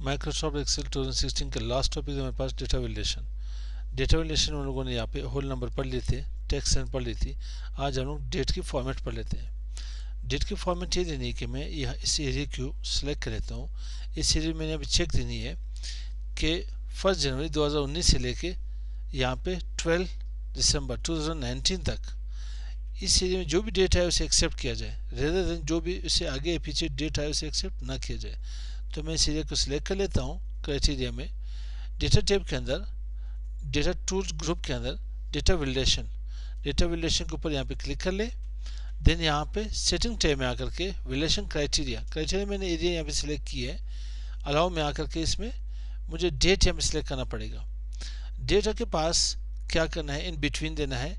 Microsoft Excel 2016 के last topic है मेरे पास डेटा वैलिडेशन। डेटा वैलिडेशन हम लोगों ने यहाँ पे होल नंबर पढ़ लिए थे, टेक्स्ट एंड पढ़ ली थी। आज हम लोग डेट की फॉर्मेट पढ़ लेते हैं। डेट की फॉर्मेट ये देनी है कि मैं यह इस एरिया को सिलेक्ट कर लेता हूँ। इस एरिया में मैंने अभी चेक देनी है कि 1 जनवरी 2019 से लेके यहाँ पे 12 दिसंबर 2019 तक इस एरिया में जो भी डेट है उसे एक्सेप्ट किया जाए, रेदर देन जो भी उससे आगे पीछे डेट है उसे एक्सेप्ट ना किया जाए। तो मैं इस एरिया को सिलेक्ट कर लेता हूँ। क्राइटेरिया में डेटा टैब के अंदर डेटा टूल्स ग्रुप के अंदर डेटा वैलिडेशन के ऊपर यहाँ पे क्लिक कर ले। देन यहाँ पे सेटिंग टैब में आकर के वैलिडेशन क्राइटेरिया मैंने एरिया यहाँ पे सिलेक्ट की है। अलाउ में आकर के इसमें मुझे डेट यहाँ पे सिलेक्ट करना पड़ेगा। डेटा के पास क्या करना है, इन बिटवीन देना है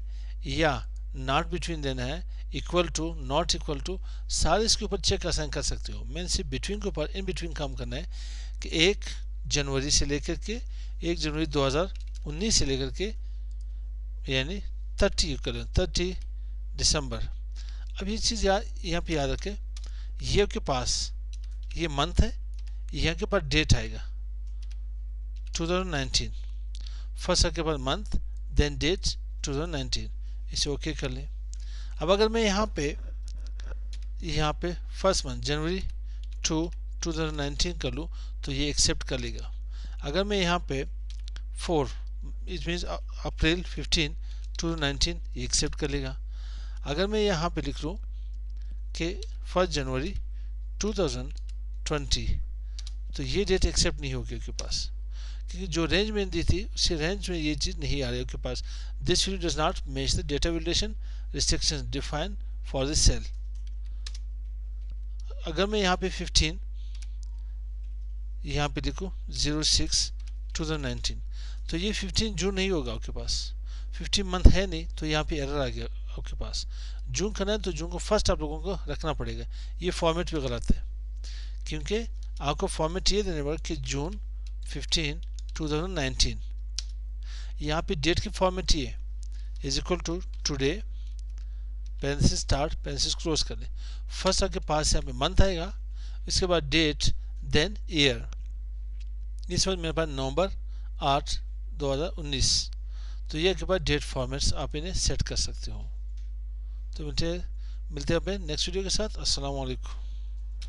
या नॉट बिटवीन देना है, equal to not equal to, सारे इसके ऊपर चेक असाइन कर सकते हो। मैंने सिर्फ बिटवीन के ऊपर इन बिटवीन काम करना है कि 1 जनवरी से लेकर के 1 जनवरी 2019 से लेकर के यानी 30 दिसंबर। अब ये चीज़ यहाँ पे याद रखें, ये के पास ये मंथ है, यहाँ के पास डेट आएगा 2019, फर्स्ट के पास मंथ देन डेट 2019। इसे ओके कर लें। अब अगर मैं यहाँ पे फर्स्ट मंथ जनवरी 2019 कर लूँ तो ये एक्सेप्ट कर लेगा। अगर मैं यहाँ पे 4 इट मीन्स अप्रैल 15 2019 ये एक्सेप्ट कर लेगा। अगर मैं यहाँ पे लिख लूँ कि 1 जनवरी 2020 तो ये डेट एक्सेप्ट नहीं होगी उसके पास, क्योंकि जो रेंज में दी थी उसी रेंज में ये चीज़ नहीं आ रही है उसके पास। This field does not match the data validation restrictions defined for this cell. अगर मैं यहाँ पे 15 यहाँ पे लिखूँ 06 2019 तो ये 15 जून नहीं होगा आपके पास, 15 मंथ है नहीं, तो यहाँ पे एरर आ गया आपके पास। जून करना है तो जून को फर्स्ट आप लोगों को रखना पड़ेगा। ये फॉर्मेट भी गलत है, क्योंकि आपको फॉर्मेट ये देने पड़ेगा कि जून 15 2019। यहाँ पे डेट की फॉर्मेट ये is equal to today parenthesis start parenthesis close कर ले। फर्स्ट आपके पास यहाँ पे मंथ आएगा, इसके बाद डेट देन ईयर। इस वक्त मेरे पास नवंबर 8 2019, तो ये के बाद डेट फॉर्मेट्स आप इन्हें सेट कर सकते हो। तो मिलते हैं नेक्स्ट वीडियो के साथ। अस्सलाम वालेकुम।